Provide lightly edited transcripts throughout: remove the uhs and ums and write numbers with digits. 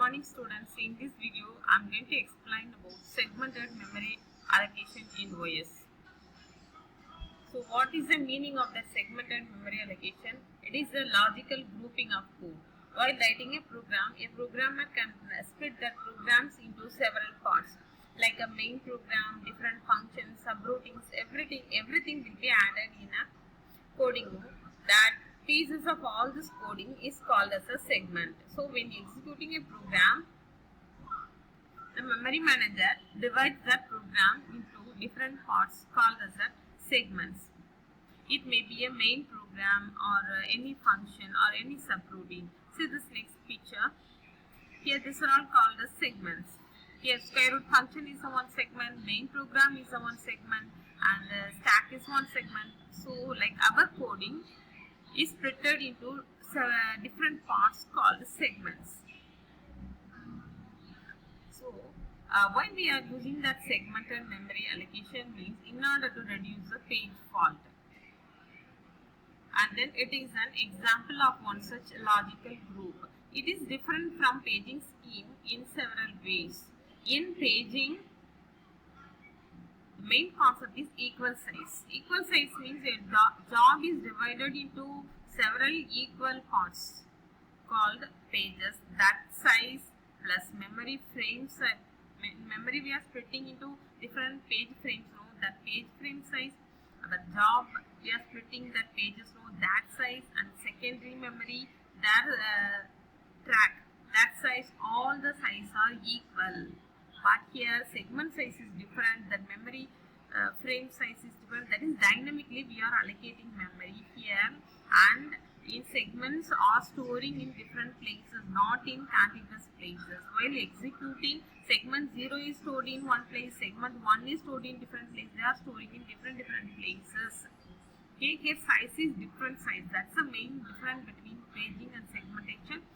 morning students. In this video, I am going to explain about segmented memory allocation in OS. So what is the meaning of the segmented memory allocation? It is a logical grouping of code. While writing a programmer can split the programs into several parts, like a main program, different functions, subroutines, everything will be added in a coding loop. That pieces of all this coding is called as a segment. So when executing a program, the memory manager divides that program into different parts called as a segments. It may be a main program or any function or any subroutine. See this next picture. Here these are all called as segments. Here square root function is a one segment, main program is a one segment, and stack is one segment. So like our coding is split into different parts called segments. So why we are using that segmented memory allocation means in order to reduce the page fault. And then it is an example of one such logical group. It is different from paging scheme in several ways. In paging, the main concept is equal size. Equal size means a job is divided into several equal parts called pages. That size plus memory frames. Memory we are splitting into different page frames. No, that page frame size. The job we are splitting that pages. No, that size, and secondary memory that track. That size. All the size are equal. But here segment size is different, the memory frame size is different. That is dynamically we are allocating memory here, and in segments are storing in different places, not in contiguous places. While executing, segment 0 is stored in one place, segment 1 is stored in different places. They are storing in different places. Okay, here size is different size. That's the main difference between paging and segmentation.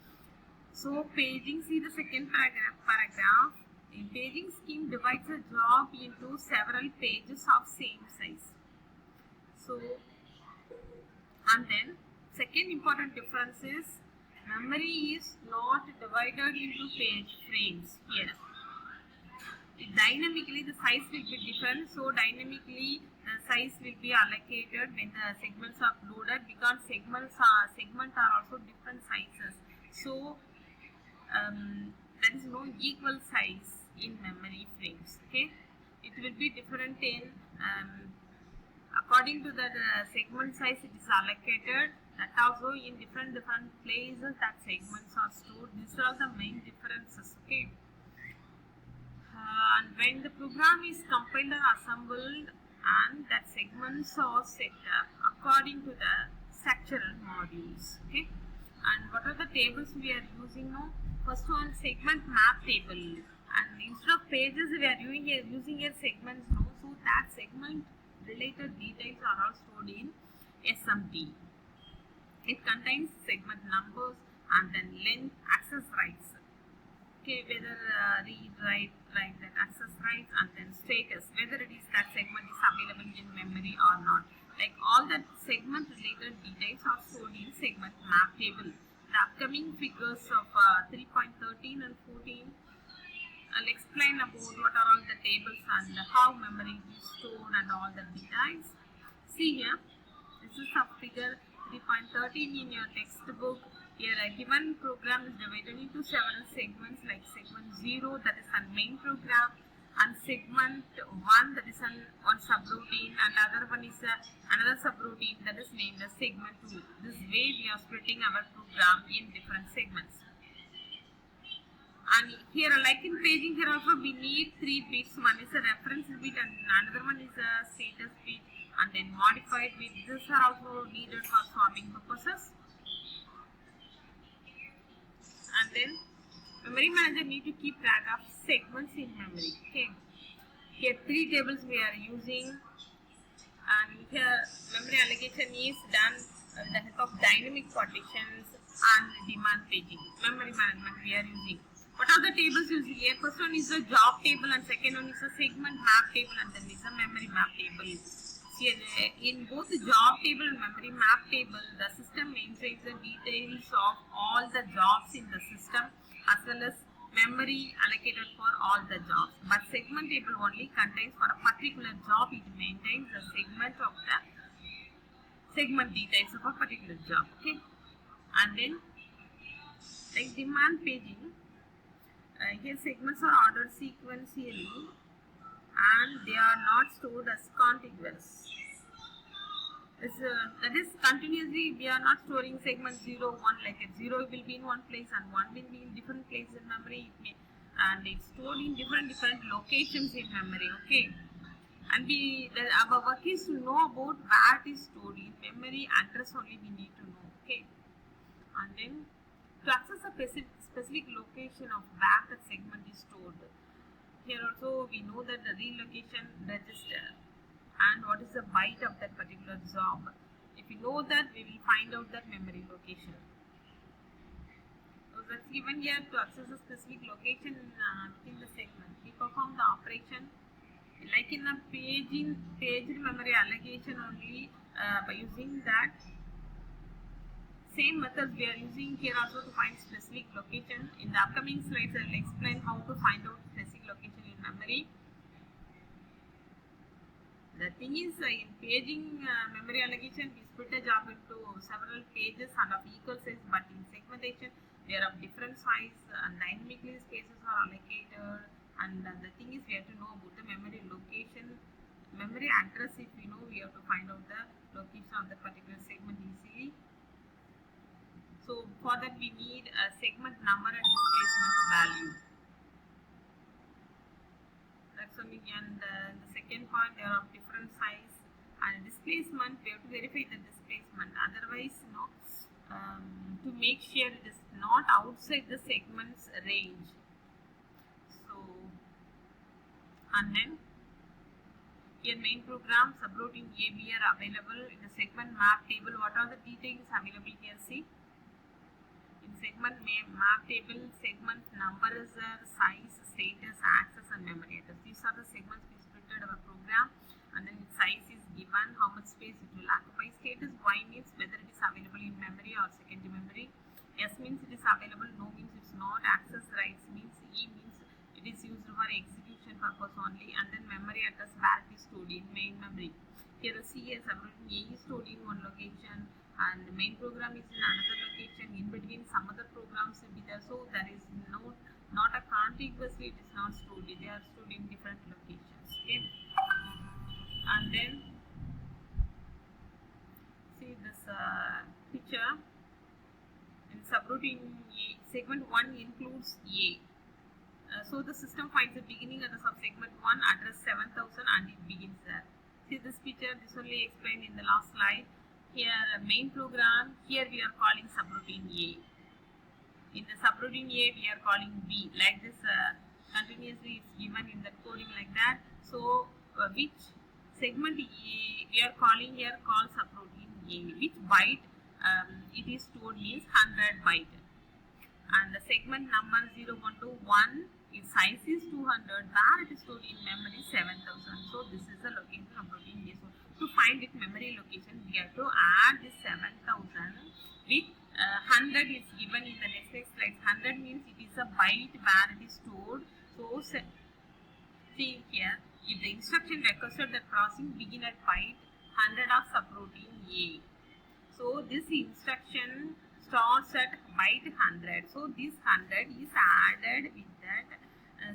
So paging, see the second paragraph. In paging scheme divides a job into several pages of same size. So, and then second important difference is memory is not divided into page frames here. Dynamically the size will be different, so dynamically the size will be allocated when the segments are loaded, because segments are also different sizes. So there is no equal size in memory frames. Okay, it will be different in according to the segment size it is allocated. That also in different places that segments are stored. These are the main differences. Okay, and when the program is compiled and assembled, and that segments are set up according to the structural modules. Okay, and what are the tables we are using now? First one, segment map table, and instead of pages we are using here segments now. So that segment related details are all stored in SMT. It contains segment numbers and then length, access rights. Okay, whether read, write that access rights, and then status, whether it is that segment is available in memory or not. Like all that segment related details are stored in segment map table. The upcoming figures of 3.13 and 14 I'll explain about what are all the tables and how memory is stored and all the details. See here, this is a figure 3.13 in your textbook. Here a given program is divided into several segments, like segment 0 that is a main program, and segment 1 that is one subroutine, and other one is another subroutine that is named as segment 2. This way we are splitting our program in different segments. And here, like in paging, here also we need 3 bits. One is a reference bit and another one is a status bit, and then modified bit. These are also needed for swapping purposes. And then memory manager need to keep track of segments in memory. Okay, here 3 tables we are using, and here memory allocation is done with the help of dynamic partitions and demand paging. Memory management we are using. What are the tables using here? First one is the job table, and second one is a segment map table, and then is a memory map table. Here, in both the job table and memory map table, the system maintains the details of all the jobs in the system as well as memory allocated for all the jobs, but segment table only contains for a particular job. It maintains the segment of the segment details of a particular job. Okay, and then like demand paging, here segments are ordered sequentially and they are not stored as contiguous. That is continuously we are not storing segment 0, 1 like it. 0 will be in one place and 1 will be in different places in memory. And it's stored in different locations in memory. Okay, and our work is to know about where it is stored in memory. Address only we need to know. Okay, and then to access a specific location of where the segment is stored. Here also we know that the relocation register and what is the byte of that particular job. If we know that, we will find out that memory location. So that's given here to access a specific location within the segment. We perform the operation like in a paged memory allocation only by using that same methods we are using here also to find specific location. In the upcoming slides, I will explain how to find out specific location in memory. The thing is, in paging memory allocation, we split a job into several pages and of equal size, but in segmentation, they are of different size and dynamically spaces are allocated. And the thing is, we have to know about the memory location, memory address. If we know, we have to find out the location of the particular segment easily. So for that, we need a segment number and displacement value. That's only, and the second part, they are of different size and displacement. We have to verify the displacement. Otherwise, to make sure it is not outside the segment's range. So, and then here main program subroutine AB are available in the segment map table. What are the details available here? See. In segment map table, segment numbers are size, status, access and memory address. These are the segments we splitted our program, and then size is given, how much space it will occupy. Status Y means whether it is available in memory or secondary memory. S means it is available, no means it's not. Access rights means E means it is used for execution purpose only, and then memory address where it is stored in main memory. Here C is subroutine A is stored in one location and the main program is in another location. In between some other programs will be there, so there is not a contiguously, it is not stored, they are stored in different locations. Okay, and then see this picture. In subroutine A, segment 1 includes A. So the system finds the beginning address of segment 1 address 7000 and it begins there. See this picture, this only explained in the last slide. Here main program, here we are calling subroutine A. In the subroutine A we are calling B. Like this continuously it's given in the coding like that. So which segment A we are calling here, call subroutine A. Which byte it is stored means 100 byte. And the segment number 0, 1 to 1, its size is 200, where it is stored in memory 7000. So this is the location of protein A. So to find its memory location, we have to add this 7000 with 100 is given in the next slide. 100 means it is a byte where it is stored. So see here, if the instruction requested that processing begin at byte 100 of subroutine A. So this instruction starts at byte 100. So this 100 is added with that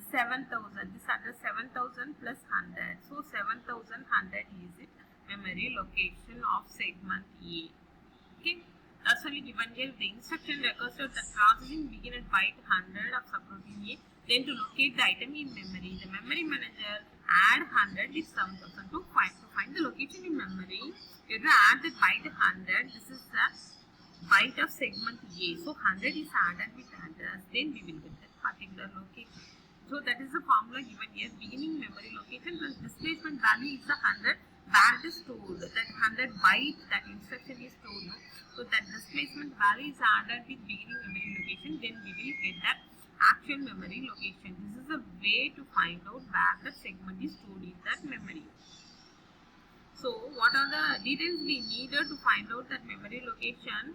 7000. This address 7000 plus 100. So 7100 is it memory location of segment A. Okay. That's only given here. The instruction requested that processing begin at byte 100 of subroutine A. Then to locate the item in memory, the memory manager add 100 with 7000 to find the location in memory. You have to add the byte 100. This is the byte of segment A. So 100 is added with address. Then we will get that particular location. So that is the formula given here. Beginning memory location plus displacement value is the 100 where it is stored. That 100 byte that instruction is stored. So that displacement value is added with beginning memory location. Then we will get that actual memory location. This is a way to find out where the segment is stored in that memory. So what are the details we needed to find out that memory location?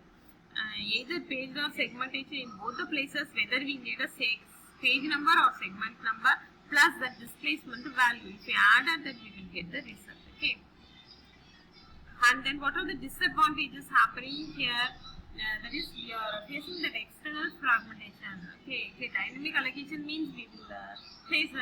Either page or segmentation in both the places, whether we need a page number or segment number plus the displacement value. If we add that, we will get the result. Okay. And then what are the disadvantages happening here? That is, we are facing that external fragmentation. Okay, dynamic allocation means we will face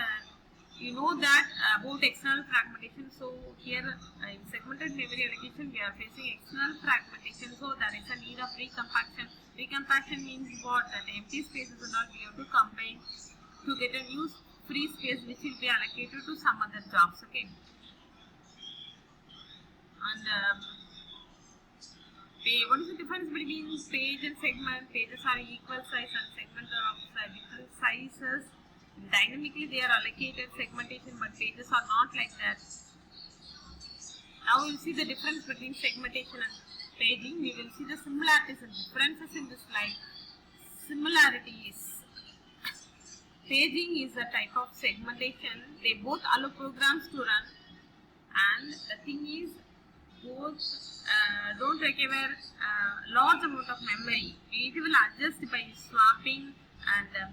you know that about external fragmentation. So here in segmented memory allocation, we are facing external fragmentation. So there is a need of recompaction. Recompaction means what? That empty spaces and all we have to combine to get a new free space which will be allocated to some other jobs. Okay. And what is the difference between page and segment? Pages are equal size and segments are of different sizes. Dynamically they are allocated segmentation, but pages are not like that. Now we will see the difference between segmentation and paging. We will see the similarities and differences in this slide. Similarities. Paging is a type of segmentation. They both allow programs to run, and the thing is both don't require large amount of memory. It will adjust by swapping, and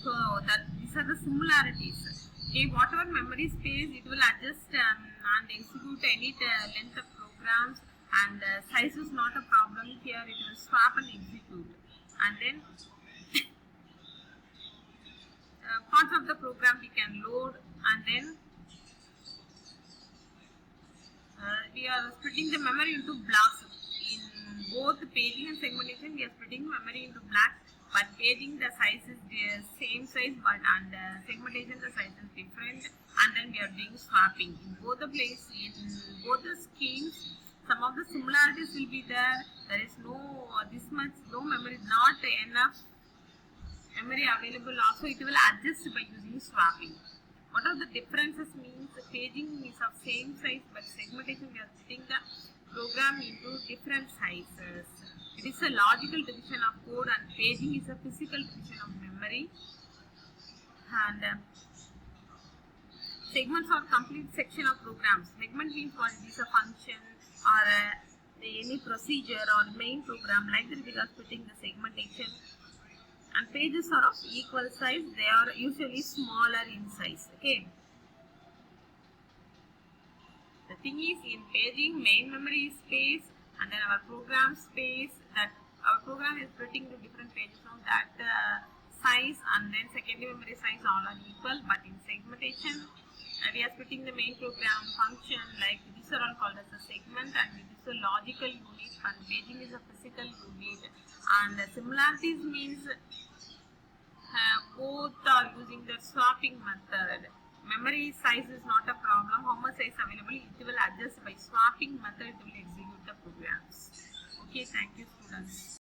so that these are the similarities. Okay, whatever memory space it will adjust and execute any length of programs, and size is not a problem here. It will swap and execute, and then parts of the program we can load, and then we are splitting the memory into blocks. In both paging and segmentation, we are splitting memory into blocks, but paging the size is the same size, but and segmentation the size is different, and then we are doing swapping. In both the place, in both the schemes, some of the similarities will be there. There is no this much no memory, not enough memory available. Also, it will adjust by using swapping. What are the differences means? Paging is of same size, but segmentation we are splitting the program into different sizes. It is a logical division of code, and paging is a physical division of memory. And segments are complete section of programs. Segment means what? It is a function or any procedure or main program. Like that, we are splitting the segmentation. And pages are of equal size. They are usually smaller in size. Okay. The thing is, in paging, main memory space and then our program space, that our program is splitting to different pages from that size, and then secondary memory size all are equal. But in segmentation, we are splitting the main program function, like these are all called as a segment, and it is a logical unit, and paging is a physical unit. And similarities means both are using the swapping method. Memory size is not a problem. How much size available, it will adjust by swapping method. It will execute the programs. Okay, thank you students.